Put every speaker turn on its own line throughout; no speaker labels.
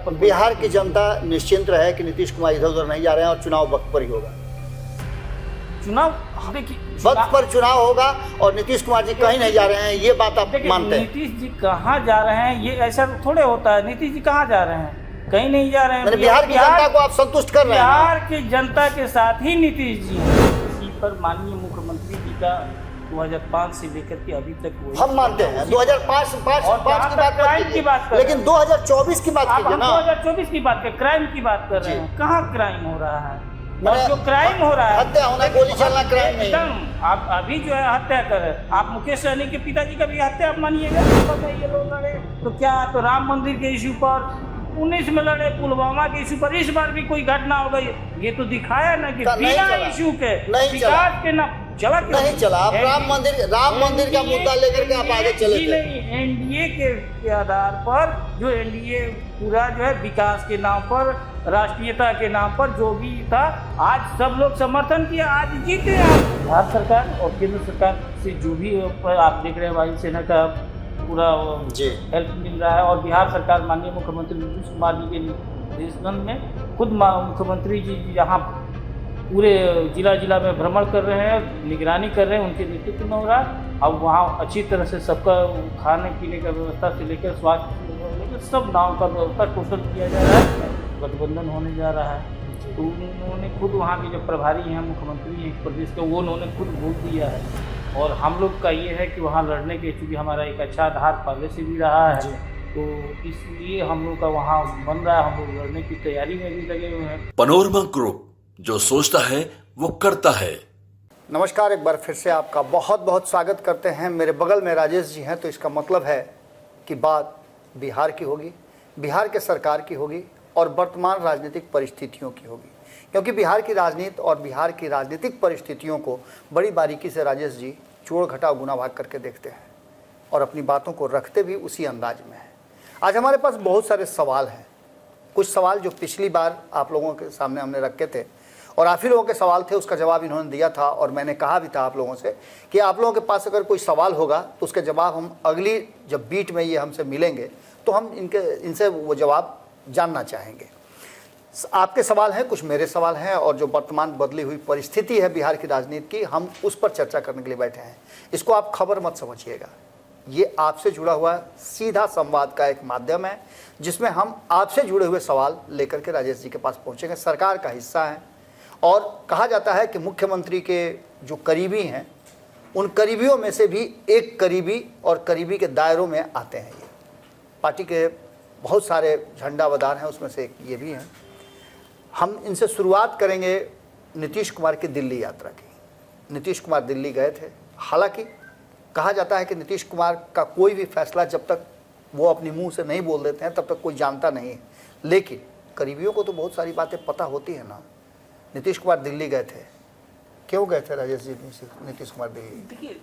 पर
बिहार की जनता निश्चिंत रहे कि नीतीश कुमार इधर उधर नहीं जा रहे हैं और चुनाव वक्त पर ही होगा।
चुनाव देखिए,
वक्त पर चुनाव होगा और नीतीश कुमार जी कहीं नहीं जा रहे हैं, ये बात आप मानते हैं?
नीतीश जी कहाँ जा रहे हैं ये ऐसा थोड़े होता है। नीतीश जी कहाँ जा रहे हैं? कहीं नहीं जा रहे हैं।
बिहार की जनता को आप संतुष्ट कर रहे हैं?
बिहार की जनता के साथ ही नीतीश जी हैं। इसी पर माननीय मुख्यमंत्री जी का 2005 से लेकर के अभी तक
हम मानते हैं 2005 की बात
कर,
लेकिन 2024 की बात कीजिए ना।
2024 की बात कर, क्राइम की बात कर रहे हैं। कहाँ क्राइम हो रहा है? और जो क्राइम हो रहा है,
हत्या होना, गोली चलना क्राइम नहीं।
एकदम आप अभी जो है हत्या कर रहे हैं। आप मुकेश सहनी के पिताजी का भी हत्या आप मानिएगा? ये लोग लड़े तो क्या, तो राम मंदिर के इशू पर 19 में लड़े, पुलवामा के इशू पर इस बार भी कोई घटना हो गई। ये तो दिखाया ना कि बिना इशू के विकास के ना चला
नहीं चला। आप राम मंदिर का मुद्दा लेकर के आप आगे चले थे।
नहीं, एनडीए के आधार पर जो एनडीए पूरा जो है विकास के नाम पर, राष्ट्रीयता के नाम पर जो भी था, आज सब लोग समर्थन किया, आज जीते आप। भारत सरकार और केंद्र सरकार से जो भी आप देख रहे हैं वायुसेना का पूरा हेल्प मिल रहा है। और बिहार सरकार माननीय मुख्यमंत्री नीतीश कुमार जी के निर्देशन में खुद मुख्यमंत्री जी यहाँ पूरे जिला में भ्रमण कर रहे हैं, निगरानी कर रहे हैं, उनके नेतृत्व में हो रहा है। अब वहाँ अच्छी तरह से सबका खाने पीने का व्यवस्था से लेकर स्वास्थ्य से लेकर सब नाव का व्यवस्था टोटल किया जा रहा है। गठबंधन होने जा रहा है तो उन्होंने खुद वहाँ के जो प्रभारी हैं, मुख्यमंत्री हैं प्रदेश के, वो उन्होंने खुद बोल दिया है। और हम लोग का ये है कि वहाँ लड़ने के, चूँकि हमारा एक अच्छा आधार पहले से भी रहा है, तो इसलिए हम लोग का वहाँ बन रहा है। हम लोग लड़ने की तैयारी में भी लगे हुए हैं।
पनोरमा ग्रुप, जो सोचता है वो करता है।
नमस्कार, एक बार फिर से आपका बहुत बहुत स्वागत करते हैं। मेरे बगल में राजेश जी हैं, तो इसका मतलब है कि बात बिहार की होगी, बिहार के सरकार की होगी और वर्तमान राजनीतिक परिस्थितियों की होगी। क्योंकि बिहार की राजनीति और बिहार की राजनीतिक परिस्थितियों को बड़ी बारीकी से राजेश जी जोड़ घटाव गुना भाग करके देखते हैं और अपनी बातों को रखते भी उसी अंदाज में है। आज हमारे पास बहुत सारे सवाल हैं। कुछ सवाल जो पिछली बार आप लोगों के सामने हमने रखे थे और आप ही लोगों के सवाल थे, उसका जवाब इन्होंने दिया था। और मैंने कहा भी था आप लोगों से कि आप लोगों के पास अगर कोई सवाल होगा तो उसके जवाब हम अगली जब बीट में ये हमसे मिलेंगे तो हम इनसे वो जवाब जानना चाहेंगे। आपके सवाल हैं, कुछ मेरे सवाल हैं, और जो वर्तमान बदली हुई परिस्थिति है बिहार की राजनीति की, हम उस पर चर्चा करने के लिए बैठे हैं। इसको आप खबर मत समझिएगा, ये आपसे जुड़ा हुआ सीधा संवाद का एक माध्यम है जिसमें हम आपसे जुड़े हुए सवाल लेकर के राजेश जी के पास पहुंचेंगे। सरकार का हिस्सा है और कहा जाता है कि मुख्यमंत्री के जो करीबी हैं उन करीबियों में से भी एक करीबी और करीबी के दायरों में आते हैं। ये पार्टी के बहुत सारे झंडावदार हैं, उसमें से एक ये भी हैं। हम इनसे शुरुआत करेंगे नीतीश कुमार की दिल्ली यात्रा की। नीतीश कुमार दिल्ली गए थे। हालांकि कहा जाता है कि नीतीश कुमार का कोई भी फैसला जब तक वो अपनी मुंह से नहीं बोल देते हैं तब तक कोई जानता नहीं है, लेकिन करीबियों को तो बहुत सारी बातें पता होती है ना। नीतीश कुमार दिल्ली गए थे, क्यों गए थे राजेश जी नीतीश कुमार दिल्ली?
देखिए,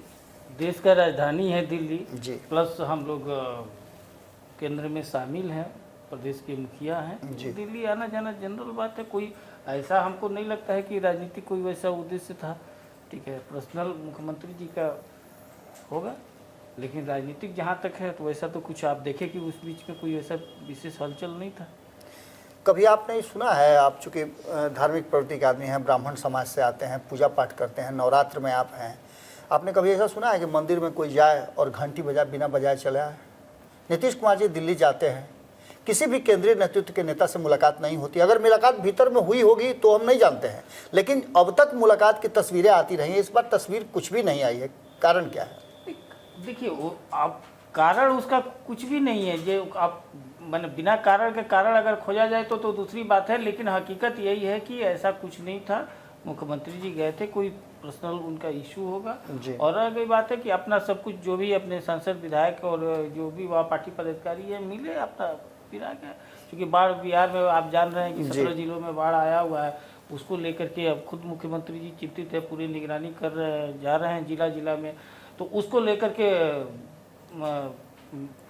देश का राजधानी है दिल्ली
जी,
प्लस हम लोग केंद्र में शामिल हैं, प्रदेश के मुखिया हैं। दिल्ली आना जाना जनरल बात है, कोई ऐसा हमको नहीं लगता है कि राजनीतिक कोई वैसा उद्देश्य था। ठीक है, पर्सनल मुख्यमंत्री जी का होगा, लेकिन राजनीतिक जहाँ तक है तो वैसा तो कुछ आप देखें कि उस बीच में कोई ऐसा विशेष हलचल नहीं था।
कभी आपने सुना है, आप चूँकि धार्मिक प्रवृत्ति के आदमी हैं, ब्राह्मण समाज से आते हैं, पूजा पाठ करते हैं, नवरात्र में आप हैं, आपने कभी ऐसा सुना है कि मंदिर में कोई जाए और घंटी बिना बजाए चले आए? नीतीश कुमार जी दिल्ली जाते हैं, किसी भी केंद्रीय नेतृत्व के नेता से मुलाकात नहीं होती। अगर मुलाकात भीतर में हुई होगी तो हम नहीं जानते हैं, लेकिन अब तक मुलाकात की तस्वीरें आती रही हैं। इस बार तस्वीर कुछ भी नहीं आई है, कारण क्या है?
देखिए, वो आप कारण उसका कुछ भी नहीं है। जो आप मैंने बिना कारण के कारण अगर खोजा जाए तो दूसरी बात है, लेकिन हकीकत यही है कि ऐसा कुछ नहीं था। मुख्यमंत्री जी गए थे, कोई पर्सनल उनका इशू होगा। और रह गई बात है कि अपना सब कुछ जो भी अपने सांसद विधायक और जो भी वहाँ पार्टी पदाधिकारी है मिले, अपना फिर आ गया। क्योंकि बाढ़ बिहार में आप जान रहे हैं कि 17 जिलों में बाढ़ आया हुआ है, उसको लेकर के अब खुद मुख्यमंत्री जी चिंतित है, पूरी निगरानी कर जा रहे हैं जिला में, तो उसको लेकर के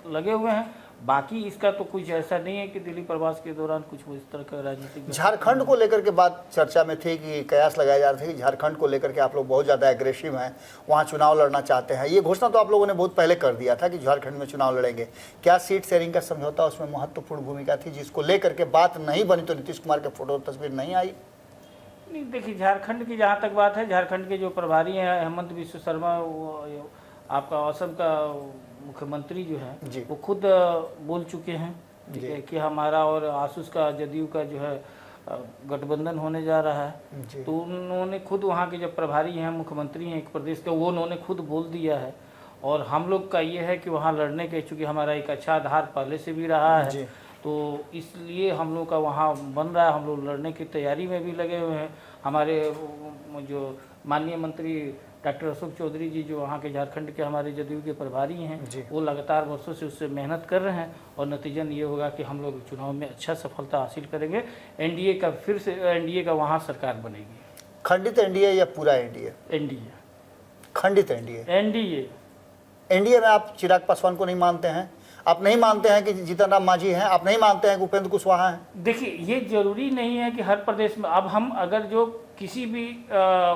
लगे हुए हैं। बाकी इसका तो कुछ ऐसा नहीं है कि दिल्ली प्रवास के दौरान कुछ इस तरह का राजनीतिक।
झारखंड को लेकर के बात चर्चा में थी कि कयास लगाया जा रहा था कि झारखंड को लेकर के आप लोग बहुत ज़्यादा एग्रेसिव हैं, वहाँ चुनाव लड़ना चाहते हैं। ये घोषणा तो आप लोगों ने बहुत पहले कर दिया था कि झारखंड में चुनाव लड़ेंगे। क्या सीट शेयरिंग का समझौता उसमें महत्वपूर्ण भूमिका थी, जिसको लेकर के बात नहीं बनी तो नीतीश कुमार के फोटो तस्वीर नहीं आई?
नहीं, देखिए झारखंड की जहाँ तक बात है, झारखंड के जो प्रभारी हैं हेमंत बिस्व शर्मा, वो आपका असम का मुख्यमंत्री जो
जी।
है वो खुद बोल चुके हैं ठीक है, कि हमारा और आसूस का जदयू का जो है गठबंधन होने जा रहा है। तो उन्होंने खुद वहाँ के जो प्रभारी हैं, मुख्यमंत्री हैं एक प्रदेश के, वो उन्होंने खुद बोल दिया है। और हम लोग का ये है कि वहाँ लड़ने के, चूँकि हमारा एक अच्छा आधार पहले से भी रहा है, तो इसलिए हम लोग का वहाँ बन रहा है। हम लोग लड़ने की तैयारी में भी लगे हुए हैं। हमारे जो माननीय मंत्री डॉक्टर अशोक चौधरी जी, जो वहाँ के झारखंड के हमारे जदयू के प्रभारी हैं, वो लगातार वर्षों से उससे मेहनत कर रहे हैं। और नतीजन ये होगा कि हम लोग चुनाव में अच्छा सफलता हासिल करेंगे। एनडीए का फिर से एनडीए का वहाँ सरकार बनेगी।
खंडित एनडीए या पूरा एनडीए?
एनडीए।
खंडित एनडीए?
एनडीए।
एनडीए में आप चिराग पासवान को नहीं मानते हैं? आप नहीं मानते हैं कि जीतन राम मांझी हैं? आप नहीं मानते हैं कि उपेंद्र कुशवाहा हैं?
देखिए, ये जरूरी नहीं है कि हर प्रदेश में। अब हम अगर जो किसी भी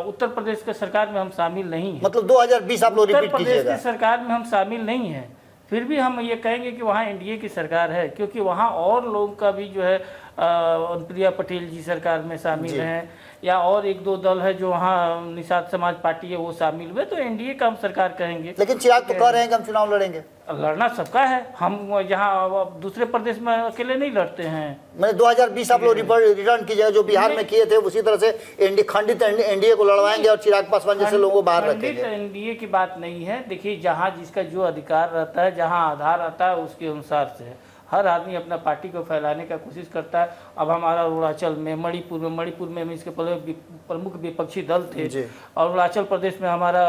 उत्तर प्रदेश के सरकार में हम शामिल नहीं हैं,
मतलब 2020 आप लोग
उत्तर
रिपीट
प्रदेश
कीजिएगा।
की सरकार में हम शामिल नहीं हैं, फिर भी हम ये कहेंगे कि वहाँ एनडीए की सरकार है, क्योंकि वहाँ और लोगों का भी जो है अनुप्रिया पटेल जी सरकार में शामिल हैं, या और एक दो दल है जो वहाँ निषाद समाज पार्टी है वो शामिल हुए, तो एनडीए का हम सरकार कहेंगे।
लेकिन चिराग तो कह रहे हैं कि हम चुनाव लड़ेंगे।
लड़ना सबका है, हम जहाँ दूसरे प्रदेश में अकेले नहीं लड़ते हैं।
मैंने 2020 आप लोग रिटर्न कीजिएगा, जो बिहार में किए थे उसी तरह से खंडित एनडीए को लड़वाएंगे और चिराग पासवान जैसे लोगों को बाहर रखेंगे।
एनडीए की बात नहीं है। देखिए, जहाँ जिसका जो अधिकार रहता है, जहाँ आधार आता है, उसके अनुसार से हर आदमी अपना पार्टी को फैलाने का कोशिश करता है। अब हमारा अरुणाचल में, मणिपुर में इसके पहले प्रमुख विपक्षी दल थे, और अरुणाचल प्रदेश में हमारा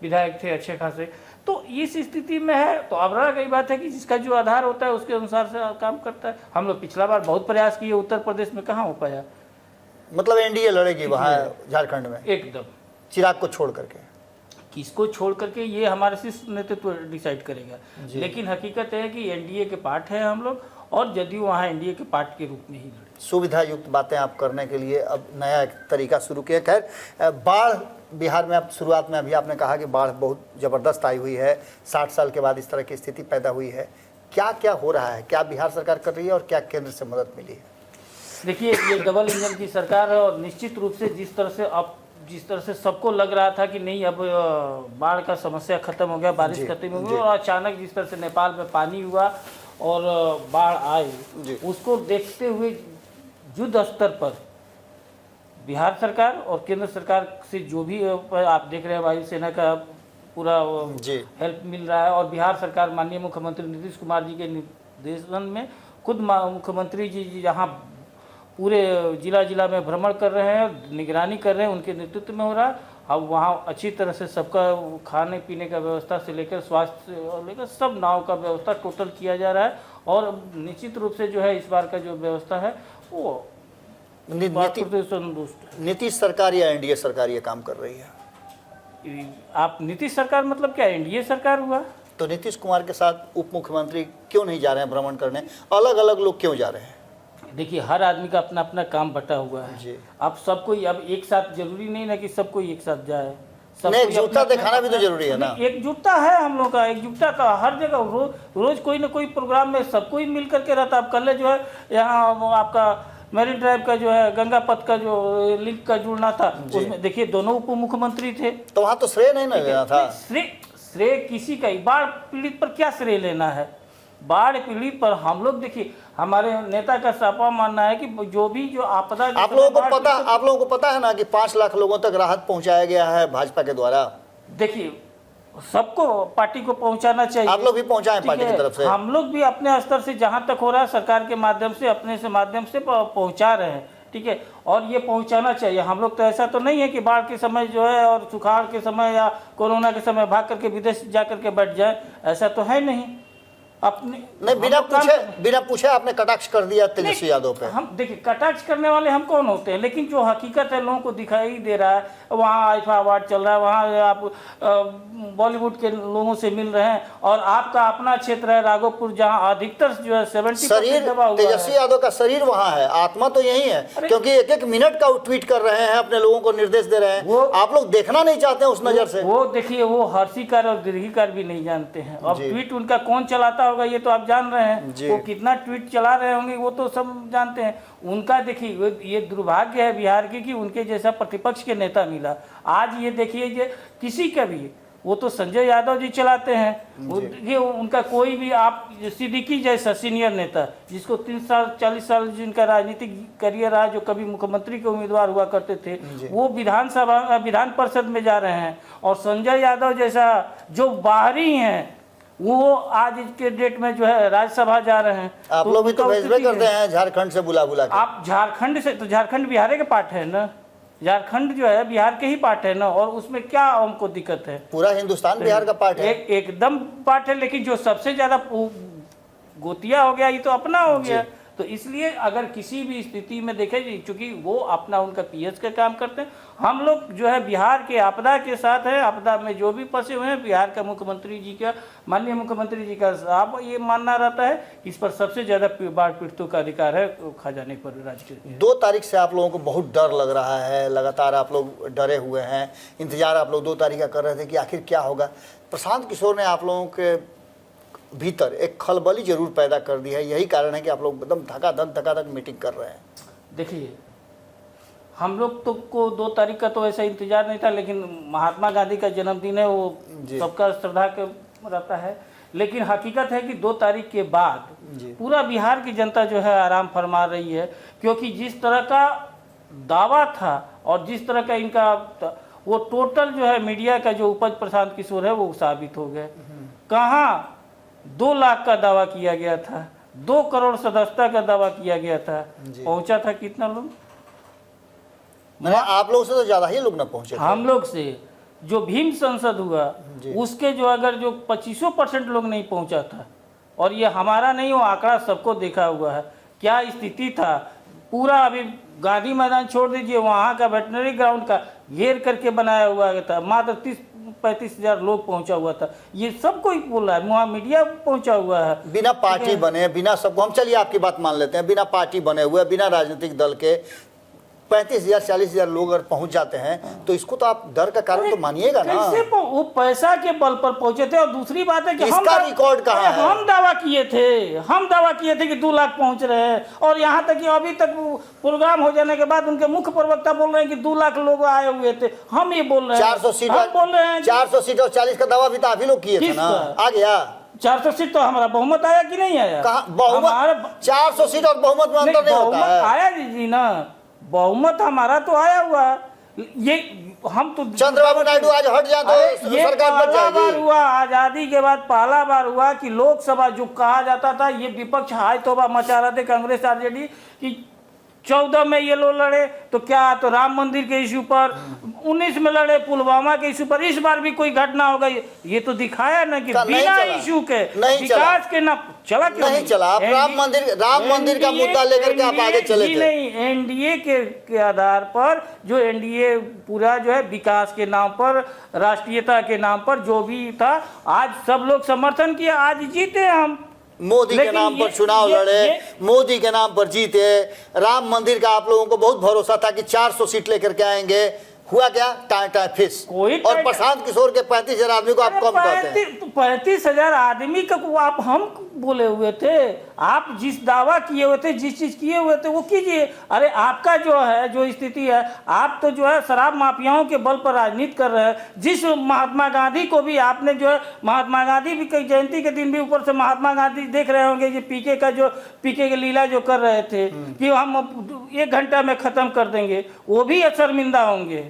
विधायक थे अच्छे खासे। तो इस स्थिति में है, तो अब रहा गई बात है कि जिसका जो आधार होता है उसके अनुसार से काम करता है। हम लोग पिछला बार बहुत प्रयास किए, उत्तर प्रदेश में कहाँ हो पाया।
मतलब एनडीए लड़ेगी वहाँ झारखंड में
एकदम,
चिराग को छोड़ करके?
किसको छोड़ करके ये हमारे शीर्ष नेतृत्व डिसाइड करेगा। लेकिन हकीकत है कि एनडीए के पार्ट हैं हम लोग, और जदयू वहाँ एनडीए के पार्ट के रूप में ही लड़े।
सुविधा युक्त बातें आप करने के लिए अब नया एक तरीका शुरू किया। खैर, बाढ़ बिहार में, अब शुरुआत में अभी आपने कहा कि बाढ़ बहुत ज़बरदस्त आई हुई है, 60 साल के बाद इस तरह की स्थिति पैदा हुई है। क्या क्या हो रहा है, क्या बिहार सरकार कर रही है और क्या केंद्र से मदद मिली है?
देखिए, ये डबल इंजन की सरकार है, और निश्चित रूप से जिस तरह से सबको लग रहा था कि नहीं अब बाढ़ का समस्या खत्म हो गया, बारिश खत्म हो गई, और अचानक जिस तरह से नेपाल में पानी हुआ और बाढ़ आई, उसको देखते हुए युद्ध स्तर पर बिहार सरकार और केंद्र सरकार से जो भी आप देख रहे हैं, वायुसेना का पूरा हेल्प मिल रहा है। और बिहार सरकार माननीय मुख्यमंत्री नीतीश कुमार जी के निर्देशन में खुद मुख्यमंत्री जी जहाँ पूरे जिला में भ्रमण कर रहे हैं, निगरानी कर रहे हैं, उनके नेतृत्व में हो रहा है। अब वहाँ अच्छी तरह से सबका खाने पीने का व्यवस्था से लेकर स्वास्थ्य से लेकर सब नाव का व्यवस्था टोटल किया जा रहा है। और निश्चित रूप से जो है इस बार का जो व्यवस्था है वो
नीतीश सरकार या एनडीए सरकार ये काम कर रही है?
आप नीतीश सरकार मतलब क्या, एनडीए सरकार हुआ।
तो नीतीश कुमार के साथ उप मुख्यमंत्री क्यों नहीं जा रहे हैं भ्रमण करने? अलग अलग लोग क्यों जा रहे हैं?
देखिए, हर आदमी का अपना अपना काम बटा हुआ है। अब सबको अब एक साथ जरूरी नहीं ना कि सबको एक साथ जाए।
एकजुटता दिखाना भी तो जरूरी है ना।
एकजुटता है हम लोग का, एकजुटता का हर जगह रोज कोई ना कोई प्रोग्राम में सबको ही मिल करके रहता। अब कल जो है यहाँ आपका मैरिन ड्राइव का जो है गंगा पथ का जो लिंक का जुड़ना था, उसमें देखिए दोनों उप मुख्यमंत्री थे,
तो वहाँ तो श्रेय नहीं लेना था।
श्रेय किसी का ही, बाढ़ पीड़ित पर क्या श्रेय लेना है? बाढ़ पीड़ित पर हम लोग, देखिए हमारे नेता का साफा मानना है कि जो आपदा,
आप लोगों को पता है ना कि 5 लाख लोगों तक राहत पहुंचाया गया है भाजपा के द्वारा।
देखिए, सबको पार्टी को पहुंचाना चाहिए।
आप लोग भी पहुंचाएं पार्टी की तरफ से।
हम लोग भी अपने स्तर से जहां तक हो रहा है सरकार के माध्यम से, अपने से माध्यम से पहुंचा रहे हैं, ठीक है। और ये पहुंचाना चाहिए। हम लोग तो ऐसा तो नहीं है कि बाढ़ के समय जो है और सुखाड़ के समय या कोरोना के समय भाग करके विदेश जा करके बैठ जाए, ऐसा तो है नहीं। अपने
नहीं, बिना पूछे आपने कटाक्ष कर दिया तेजस्वी यादव पे।
हम देखिए, कटाक्ष करने वाले हम कौन होते हैं, लेकिन जो हकीकत है लोगों को दिखाई दे रहा है, वहाँ आईफा अवार्ड चल रहा है, वहाँ आप बॉलीवुड के लोगों से मिल रहे हैं, और आपका अपना क्षेत्र है राघोपुर, जहाँ अधिकतर जो है 70%
शरीर
दबा हुआ
तेजस्वी
है।
यादव का शरीर वहाँ है, आत्मा तो यही है, क्योंकि एक एक मिनट का वो ट्वीट कर रहे हैं, अपने लोगों को निर्देश दे रहे हैं। आप लोग देखना नहीं चाहते उस नजर से।
वो देखिए, वो हर्षिकार और दीर्घिकार भी नहीं जानते हैं। अब ट्वीट उनका कौन चलाता होगा ये तो आप जान रहे हैं, वो कितना ट्वीट चला रहे होंगे वो तो सब जानते हैं। उनका देखिए, ये दुर्भाग्य है बिहार की कि उनके जैसा प्रतिपक्ष के नेता मिला। आज ये देखिए, ये किसी का भी, वो तो संजय यादव जी चलाते हैं, वो देखिए उनका कोई भी, आप सिद्दीकी जैसा सीनियर नेता जिसको 30 साल 40 साल जिनका राजनीतिक करियर रहा, जो कभी मुख्यमंत्री के उम्मीदवार हुआ करते थे, वो विधान परिषद में जा रहे हैं। और संजय यादव जैसा जो बाहरी हैं, वो आज के डेट में जो है राज्यसभा जा रहे हैं।
आप लोग भी तो भेजबे करते हैं झारखंड से बुला के।
आप झारखंड से, तो झारखंड बिहार के पार्ट है ना, झारखंड जो है बिहार के ही पार्ट है ना, और उसमें क्या हमको दिक्कत है?
पूरा हिंदुस्तान बिहार का पार्ट है,
एकदम पार्ट है, लेकिन जो सबसे ज्यादा गोतिया हो गया ये तो अपना हो गया। तो इसलिए अगर किसी भी स्थिति में देखें, चूंकि वो अपना उनका पीएच का काम करते हैं, हम लोग जो है बिहार के आपदा के साथ है। आपदा में जो भी फंसे हुए हैं, बिहार का मुख्यमंत्री जी का, माननीय मुख्यमंत्री जी का साहब ये मानना रहता है, इस पर सबसे ज्यादा बाढ़ पीड़ितों का अधिकार है खजाने पर राज्य के।
2 तारीख से आप लोगों को बहुत डर लग रहा है, लगातार आप लोग डरे हुए हैं, इंतजार आप लोग 2 तारीख का कर रहे थे कि आखिर क्या होगा। प्रशांत किशोर ने आप लोगों के भीतर एक खलबली जरूर पैदा कर दी है, यही कारण है कि आप लोग एकदम धकाधक मीटिंग कर रहे हैं।
देखिए, हम लोग तो को 2 तारीख का तो ऐसा इंतजार नहीं था, लेकिन महात्मा गांधी का जन्मदिन है, वो सबका श्रद्धा का रहता है। लेकिन हकीकत है कि 2 तारीख के बाद पूरा बिहार की जनता जो है आराम फरमा रही है, क्योंकि जिस तरह का दावा था और जिस तरह का इनका वो टोटल जो है मीडिया का जो उपज प्रशांत किशोर है वो साबित हो गए। कहाँ 2 लाख का दावा किया गया था, 2 करोड़ सदस्यता का दावा किया गया था, पहुंचा था कितना लोग?
आप लोग से तो ज्यादा ही लोग न पहुंचे।
हम लोग से जो भीम संसद हुआ उसके जो अगर जो 25% लोग नहीं पहुंचा था, और ये हमारा नहीं, वो आंकड़ा सबको देखा हुआ है क्या स्थिति था। पूरा अभी गांधी मैदान छोड़ दीजिए, वहाँ का वेटनरी ग्राउंड का घेर करके बनाया हुआ था, मात्र 30-35 हजार लोग पहुंचा हुआ था। ये सब कोई बोल रहा है, वहाँ मीडिया पहुंचा हुआ है।
बिना पार्टी बने, बिना सबको, हम चलिए आपकी बात मान लेते हैं, बिना पार्टी बने हुए, बिना राजनीतिक दल के 35,000-40,000 लोग अगर पहुंच जाते हैं, तो इसको तो आप डर का कारण तो मानिएगा ना।
कैसे वो पैसा के बल पर पहुंचे थे। और दूसरी बात है कि
इसका रिकॉर्ड कहाँ है?
हम दावा किए थे कि 2 लाख पहुंच रहे हैं, और यहाँ तक कि अभी तक प्रोग्राम हो जाने के बाद उनके मुख्य प्रवक्ता बोल रहे हैं कि 2 लाख लोग आए हुए थे। हम ये बोल रहे हैं
400 सीट,
हम बोल रहे हैं
400 सीट और 40 का दावा भी तो आप ही लोग किए थे ना, आ गया
400 सीट। तो हमारा बहुमत आया कि नहीं आया?
कहाँ बहुमत? 400 सीट और बहुमत में अंतर नहीं होता है।
आया जी ना, बहुमत हमारा तो आया हुआ। ये हम तो
चंद्रबाबू नायडू आज हट जाए तो सरकार बच जाएगी।
बार हुआ आजादी के बाद, पहला बार हुआ कि लोकसभा जो कहा जाता था, ये विपक्ष हाय तौबा मचा रहे थे कांग्रेस आरजेडी कि 14 में ये लोग लड़े तो क्या, तो राम मंदिर के इशू पर, 19 में लड़े पुलवामा के इशू पर, इस बार भी कोई घटना होगा। ये तो दिखाया ना कि बिना इशू के विकास के ना चला, क्यों
नहीं चला? आप राम मंदिर का मुद्दा लेकर के आप आगे चले थे।
नहीं, एनडीए के आधार पर, जो एनडीए पूरा जो है विकास के नाम पर, राष्ट्रीयता के नाम पर जो भी था, आज सब लोग समर्थन किया, आज जीते हम।
मोदी के नाम पर चुनाव लड़े, मोदी के नाम पर जीते। राम मंदिर का आप लोगों को बहुत भरोसा था कि 400 सीट लेकर के आएंगे, हुआ क्या? टाटा फिश। और प्रशांत किशोर के 35,000 आदमी को आप कम कहते हैं।
35,000 आदमी का आप हम बोले हुए थे। आप जिस दावा किए हुए थे, जिस चीज किए हुए थे वो कीजिए। अरे आपका जो है, जो स्थिति है, आप तो जो है शराब माफियाओं के बल पर राजनीति कर रहे हैं। जिस महात्मा गांधी को भी आपने जो है, महात्मा गांधी भी कई जयंती के दिन भी ऊपर से महात्मा गांधी देख रहे होंगे कि पीके के लीला जो कर रहे थे कि हम 1 घंटा में खत्म कर देंगे, वो भी शर्मिंदा होंगे।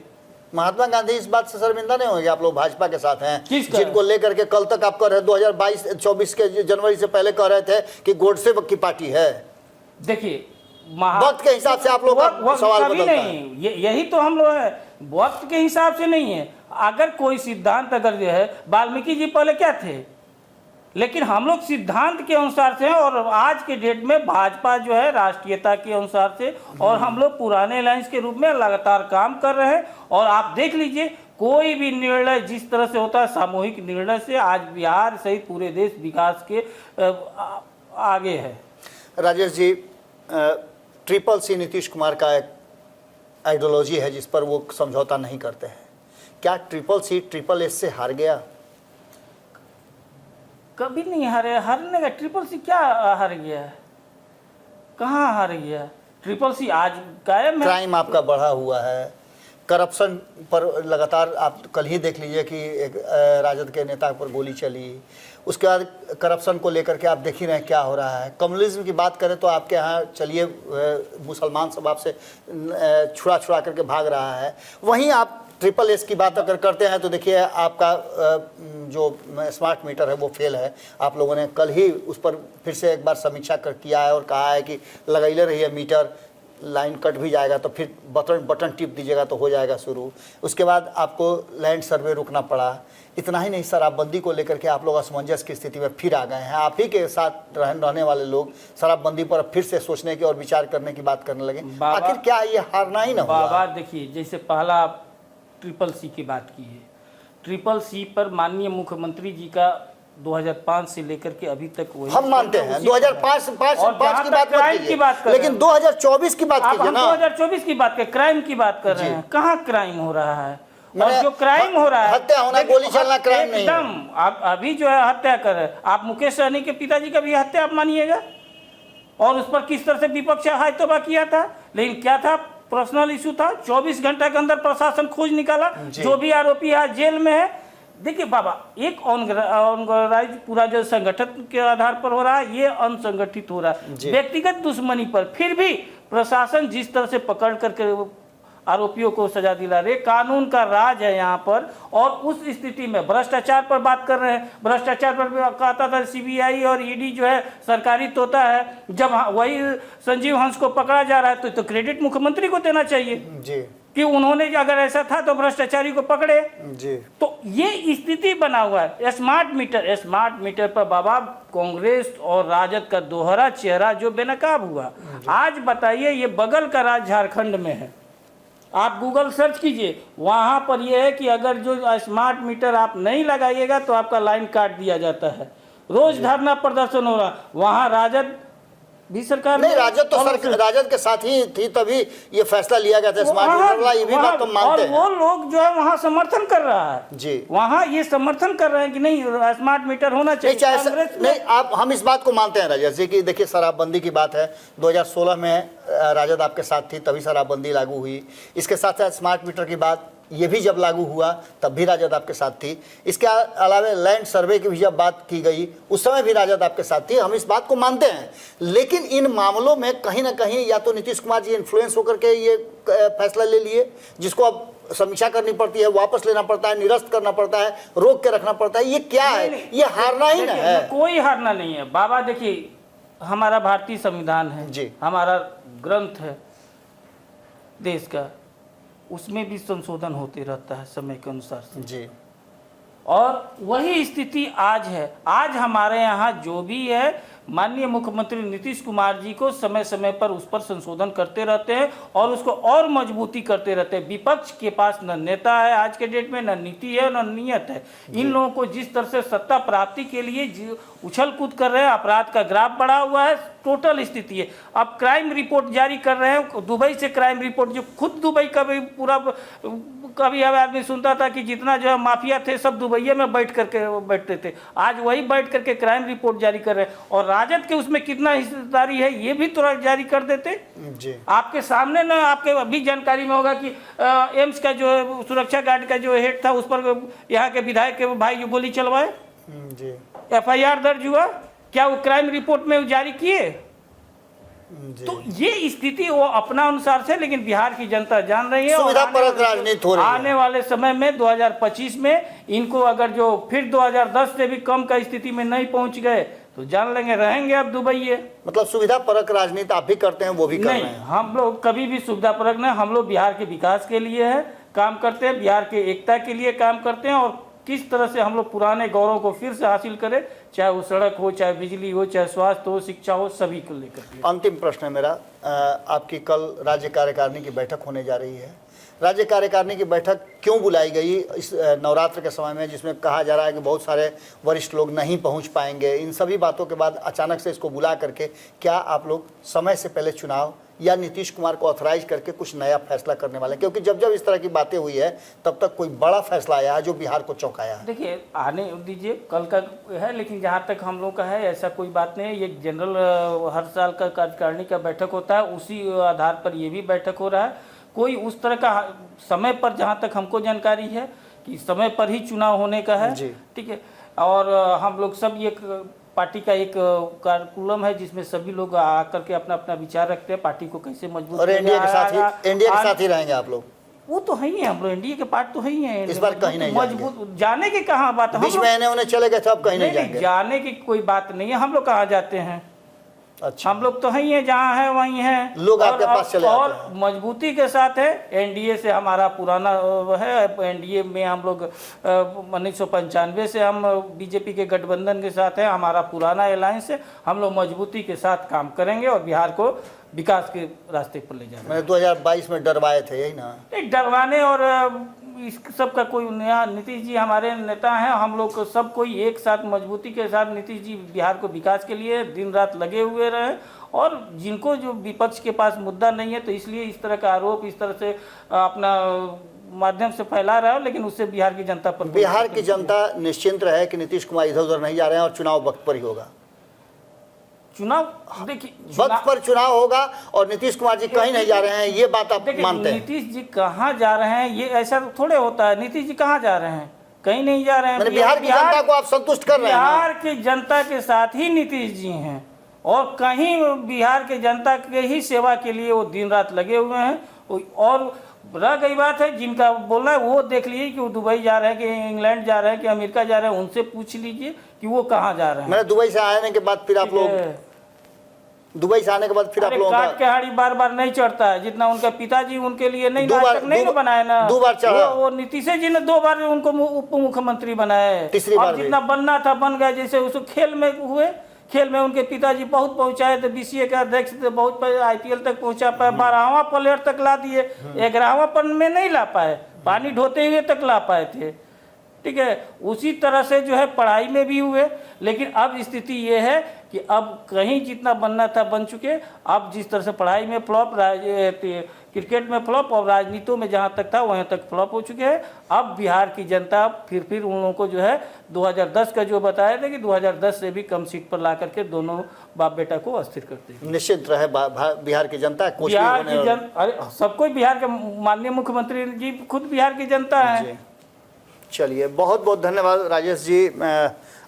महात्मा गांधी इस बात से शर्मिंदा नहीं होंगे? आप लोग भाजपा के साथ हैं, जिनको लेकर के कल तक आप कह रहे 2022-24 के जनवरी से पहले कह रहे थे कि गोडसे की पार्टी है।
देखिए,
वक्त के हिसाब से आप लोग का सवाल बदलता
है। यही तो हम लोग है, वक्त के हिसाब से नहीं है। अगर कोई सिद्धांत, अगर जो है, वाल्मीकि जी पहले क्या थे? लेकिन हम लोग सिद्धांत के अनुसार से हैं और आज के डेट में भाजपा जो है राष्ट्रीयता के अनुसार से, और हम लोग पुराने अलायंस के रूप में लगातार काम कर रहे हैं। और आप देख लीजिए कोई भी निर्णय जिस तरह से होता है सामूहिक निर्णय से, आज बिहार सहित पूरे देश विकास के आगे है।
राजेश जी, ट्रिपल सी नीतीश कुमार का एक आइडियोलॉजी है जिस पर वो समझौता नहीं करते हैं। क्या ट्रिपल सी ट्रिपल एस से हार गया?
कभी नहीं हारने का। ट्रिपल सी क्या हार गया है? कहाँ हार गया? ट्रिपल सी आज कायम है।
क्राइम आपका बढ़ा हुआ है, करप्शन पर लगातार आप कल ही देख लीजिए कि एक राजद के नेता पर गोली चली, उसके बाद करप्शन को लेकर के आप देख ही रहे हैं क्या हो रहा है। कम्युनिज्म की बात करें तो आपके यहाँ चलिए मुसलमान सब आपसे छुड़ा छुड़ा करके भाग रहा है, वहीं आप ट्रिपल एस की बात अगर करते हैं तो देखिए आपका जो स्मार्ट मीटर है वो फेल है। आप लोगों ने कल ही उस पर फिर से एक बार समीक्षा किया है और कहा है कि लगाइले रहिए मीटर, लाइन कट भी जाएगा तो फिर बटन टिप दीजिएगा तो हो जाएगा शुरू। उसके बाद आपको लैंड सर्वे रुकना पड़ा। इतना ही नहीं, शराबबंदी को लेकर के आप लोग असमंजस की स्थिति में फिर आ गए हैं। आप ही के साथ रहने वाले लोग शराबबंदी पर फिर से सोचने की और विचार करने की बात करने लगे। आखिर क्या ये हारना ही ना हुआ?
बाबा देखिए, जैसे पहला ट्रिपल सी की बात की है, ट्रिपल सी पर माननीय मुख्यमंत्री जी का 2005 से लेकर के अभी तक वही
हम मानते हैं 2005 की बात
कर,
लेकिन 2024 की बात कीजिए ना।
2024 की बात कर, क्राइम की बात कर रहे हैं। कहाँ क्राइम हो रहा है? और जो क्राइम हो रहा है,
हत्या होना, गोली चलना क्राइम नहीं है।
एकदम आप अभी जो है हत्या कर रहे हैं। आप मुकेश सहनी के पिताजी का भी हत्या आप मानिएगा, और उस पर किस तरह से विपक्ष हाय तौबा किया था। लेकिन क्या था? पर्सनल इशू था। 24 घंटे के अंदर प्रशासन खोज निकाला। जो भी आरोपी आज जेल में है। देखिए बाबा, एक ऑर्गेनाइज पूरा जो संगठन के आधार पर हो रहा है, ये अनसंगठित हो रहा है व्यक्तिगत दुश्मनी पर। फिर भी प्रशासन जिस तरह से पकड़ करके आरोपियों को सजा दिला रहे, कानून का राज है यहाँ पर। और उस स्थिति में भ्रष्टाचार पर बात कर रहे हैं। भ्रष्टाचार पर कहता था सीबीआई और ईडी जो है सरकारी तोता है। जब वही संजीव हंस को पकड़ा जा रहा है तो क्रेडिट मुख्यमंत्री को देना चाहिए
जी,
कि उन्होंने अगर ऐसा था तो भ्रष्टाचारी को पकड़े
जी।
तो ये स्थिति बना हुआ है। स्मार्ट मीटर पर बाबा कांग्रेस और राजद का दोहरा चेहरा जो बेनकाब हुआ। आज बताइए, ये बगल का राज्य झारखंड में है, आप गूगल सर्च कीजिए, वहाँ पर यह है कि अगर जो स्मार्ट मीटर आप नहीं लगाइएगा तो आपका लाइन काट दिया जाता है। रोज धरना प्रदर्शन हो रहा। वहाँ राजद भी सरकार
नहीं, राजद तो राजद के साथ ही थी, तभी ये फैसला लिया गया था स्मार्ट मीटर वाला। ये भी बात तो मानते हैं।
और वो लोग जो है वहाँ समर्थन कर रहा है
जी,
वहाँ ये समर्थन कर रहे हैं कि नहीं स्मार्ट मीटर होना चाहिए।
नहीं, आप हम इस बात को मानते हैं राजेश जी कि देखिए शराबबंदी की बात है। 2016 में राजद आपके साथ थी, तभी शराबबंदी लागू हुई। इसके साथ साथ स्मार्ट मीटर की बात ये भी जब लागू हुआ तब भी राजद आपके साथ थी। इसके अलावा लैंड सर्वे की भी जब बात की गई उस समय भी राजद आपके साथ थी। हम इस बात को मानते हैं। लेकिन इन मामलों में कहीं ना कहीं या तो नीतीश कुमार जी इन्फ्लुएंस होकर के ये फैसला ले लिए, जिसको अब समीक्षा करनी पड़ती है, वापस लेना पड़ता है, निरस्त करना पड़ता है, रोक के रखना पड़ता है। ये क्या है? ये हारना ही ना है।
कोई हारना नहीं है बाबा। देखिए, हमारा भारतीय संविधान है
जी,
हमारा ग्रंथ है देश का, उसमें भी संशोधन होते रहता है समय के अनुसार से
जी।
और वही स्थिति आज है। आज हमारे यहाँ जो भी है माननीय मुख्यमंत्री नीतीश कुमार जी को समय समय पर उस पर संशोधन करते रहते हैं और उसको और मजबूती करते रहते हैं। विपक्ष के पास न नेता है आज के डेट में, न नीति है, न नियत है। इन लोगों को जिस तरह से सत्ता प्राप्ति के लिए उछल कूद कर रहे हैं, अपराध का ग्राफ बढ़ा हुआ है, टोटल स्थिति है। अब क्राइम रिपोर्ट जारी कर रहे हैं, दुबई से क्राइम रिपोर्ट, जो खुद दुबई का भी पूरा कभी आदमी सुनता था कि जितना जो है माफिया थे सब दुबई में बैठते थे, आज वही बैठ करके क्राइम रिपोर्ट जारी कर रहे हैं। और राजद के उसमें कितना हिस्सेदारी है ये भी तुरंत जारी कर देते
जी।
आपके सामने ना, आपके अभी जानकारी में होगा कि एम्स का जो सुरक्षा गार्ड का जो हेड था उस पर यहाँ के विधायक के भाई जो गोली चलवाए
जी,
FIR दर्ज हुआ। क्या वो क्राइम रिपोर्ट में जारी किए? तो ये स्थिति वो अपना अनुसार से, लेकिन बिहार की जनता जान रही है।
सुविधापरक राजनीति हो रही है।
आने वाले समय में 2025 में इनको अगर जो फिर 2010 से भी कम का स्थिति में नहीं पहुंच गए तो जान लेंगे रहेंगे अब दुबई।
मतलब सुविधापरक राजनीति आप भी करते हैं, वो भी कर रहे हैं।
हम लोग कभी भी सुविधापरक नहीं, हम लोग बिहार के विकास के लिए है काम करते हैं, बिहार के एकता के लिए काम करते हैं और किस तरह से हम लोग पुराने गौरव को फिर से हासिल करें, चाहे वो सड़क हो, चाहे बिजली हो, चाहे स्वास्थ्य हो, शिक्षा हो, सभी को लेकर के।
अंतिम प्रश्न है मेरा, आपकी कल राज्य कार्यकारिणी की बैठक होने जा रही है। राज्य कार्यकारिणी की बैठक क्यों बुलाई गई इस नवरात्र के समय में, जिसमें कहा जा रहा है कि बहुत सारे वरिष्ठ लोग नहीं पहुंच पाएंगे? इन सभी बातों के बाद अचानक से इसको बुला करके क्या आप लोग समय से पहले चुनाव या नीतीश कुमार को ऑथराइज करके कुछ नया फैसला करने वाले हैं? क्योंकि जब जब इस तरह की बातें हुई है तब तक कोई बड़ा फैसला आया है जो बिहार को चौंकाया है।
देखिए, आने दीजिए, कल का है, लेकिन जहाँ तक हम लोग का है ऐसा कोई बात नहीं है। ये जनरल हर साल का कार्यकारिणी का बैठक होता है, उसी आधार पर ये भी बैठक हो रहा है। कोई उस तरह का समय पर, जहाँ तक हमको जानकारी है कि समय पर ही चुनाव होने का है, ठीक है। और हम लोग सब ये पार्टी का एक कार्यक्रम है जिसमें सभी लोग आकर के अपना अपना विचार रखते हैं, पार्टी को कैसे मजबूत।
और एनडीए के साथ ही रहेंगे आप लोग?
वो तो है ही है, हम लोग एनडीए के पार्ट तो है ही है।
इस बार कहीं नहीं
मजबूत जाने की कहाँ बात है,
बीच में उन्हें चले गए थे, अब कहीं नहीं जाएंगे?
जाने की कोई बात नहीं है, हम लोग कहाँ जाते हैं।
अच्छा,
हम लोग तो है ही है, जहाँ है वहीं है,
लोग आपके पास चले
और
आते हैं।
मजबूती के साथ है। एनडीए से हमारा पुराना है, एनडीए में हम लोग 1995 से हम बीजेपी के गठबंधन के साथ है, हमारा पुराना अलायंस है। हम लोग मजबूती के साथ काम करेंगे और बिहार को विकास के रास्ते पर ले जाएंगे।
मैंने 2022 में डरवाए थे, यही ना?
एक डरवाने और इस सब का कोई नया, नीतीश जी हमारे नेता हैं, हम लोग को सब कोई एक साथ मजबूती के साथ नीतीश जी बिहार को विकास के लिए दिन रात लगे हुए रहे। और जिनको जो विपक्ष के पास मुद्दा नहीं है तो इसलिए इस तरह का आरोप इस तरह से अपना माध्यम से फैला रहा है, लेकिन उससे बिहार की जनता पर,
बिहार की जनता निश्चिंत रहे कि नीतीश कुमार इधर उधर नहीं जा रहे हैं और चुनाव वक्त पर ही होगा।
चुनाव देखिए,
वक्त पर चुनाव होगा और नीतीश कुमार जी कहीं नहीं जा रहे हैं, ये बात आप मानते हैं?
नीतीश जी कहाँ जा रहे हैं ये ऐसा थोड़े होता है। नीतीश जी कहाँ जा रहे हैं? कहीं नहीं जा रहे हैं।
बिहार की जनता को आप संतुष्ट कर रहे हैं?
बिहार की जनता के साथ ही नीतीश जी हैं और कहीं बिहार के जनता के ही सेवा के लिए वो दिन रात लगे हुए हैं। और रह गई बात है जिनका बोलना है वो देख लीजिए कि वो दुबई जा रहे हैं कि इंग्लैंड जा रहे हैं कि अमेरिका जा रहे हैं, उनसे पूछ लीजिए कि वो कहाँ जा रहे हैं।
मैंने दुबई से आने के बाद फिर आप लोग दुबई से आने के बाद फिर आप लोगों का
के हाड़ी बार बार नहीं चढ़ता है जितना उनका पिताजी उनके लिए नहीं बनाए ना।
2 बार चढ़ा।
वो नीतीश जी ने 2 बार उनको उप मुख्यमंत्री बनाए,
तीसरी बार
जितना बनना था बन गया। जैसे उसको खेल में हुए, खेल में उनके पिताजी बहुत पहुंचाए थे, बीसीए के अध्यक्ष थे, बहुत आईपीएल तक पहुंचा पाए, 12वां प्लेयर तक ला दिए, 11वां पर में नहीं ला पाए, पानी ढोते हुए तक ला पाए थे, ठीक है। उसी तरह से जो है पढ़ाई में भी हुए, लेकिन अब स्थिति ये है कि अब कहीं जितना बनना था बन चुके। अब जिस तरह से पढ़ाई में फ्लॉप, क्रिकेट में फ्लॉप और राजनीतियों में जहाँ तक था वहीं तक फ्लॉप हो चुके हैं। अब बिहार की जनता फिर उन लोगों को जो है 2010 का जो बताया था कि 2010 से भी कम सीट पर ला करके दोनों बाप बेटा को अस्थिर करते हैं।
निश्चित रहे बिहार की जनता,
बिहार की जनता, अरे सब कोई बिहार के माननीय मुख्यमंत्री जी खुद बिहार की जनता है।
चलिए, बहुत बहुत धन्यवाद राजेश जी,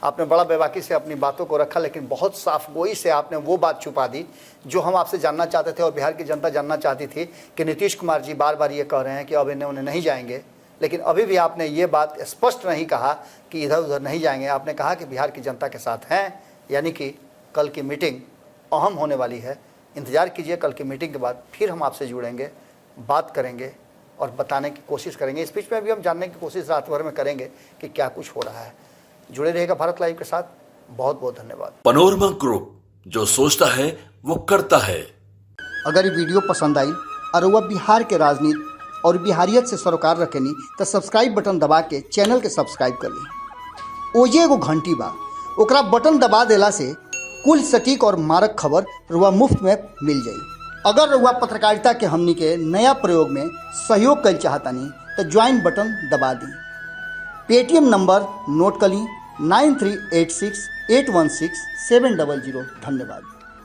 आपने बड़ा बेबाकी से अपनी बातों को रखा, लेकिन बहुत साफ गोई से आपने वो बात छुपा दी जो हम आपसे जानना चाहते थे और बिहार की जनता जानना चाहती थी कि नीतीश कुमार जी बार बार ये कह रहे हैं कि अब इन्हें उन्हें नहीं जाएंगे, लेकिन अभी भी आपने ये बात स्पष्ट नहीं कहा कि इधर उधर नहीं जाएंगे। आपने कहा कि बिहार की जनता के साथ हैं, यानी कि कल की मीटिंग अहम होने वाली है। इंतज़ार कीजिए, कल की मीटिंग के बाद फिर हम आपसे जुड़ेंगे, बात करेंगे और बताने की कोशिश करेंगे। इस बीच में भी हम जानने की कोशिश रात भर में करेंगे कि क्या कुछ हो रहा है। जुड़े रहेगा भारत लाइव के साथ। बहुत बहुत धन्यवाद।
पनोरमा ग्रुप, जो सोचता है वो करता है।
अगर ये वीडियो पसंद आई और वह बिहार के राजनीति और बिहारियत से सरोकार रखेनी तो सब्सक्राइब बटन दबा के चैनल के सब्सक्राइब कर ली। ओजे एगो घंटी बा, ओकरा बटन दबा देला से कुल सटीक और मारक खबर रुआ मुफ्त में मिल जाई। अगर रुआ पत्रकारिता के हमनी के नया प्रयोग में सहयोग कर चाहतानी तो ज्वाइन बटन दबा दी। पेटीएम नंबर नोट कर ली 9386816700। धन्यवाद।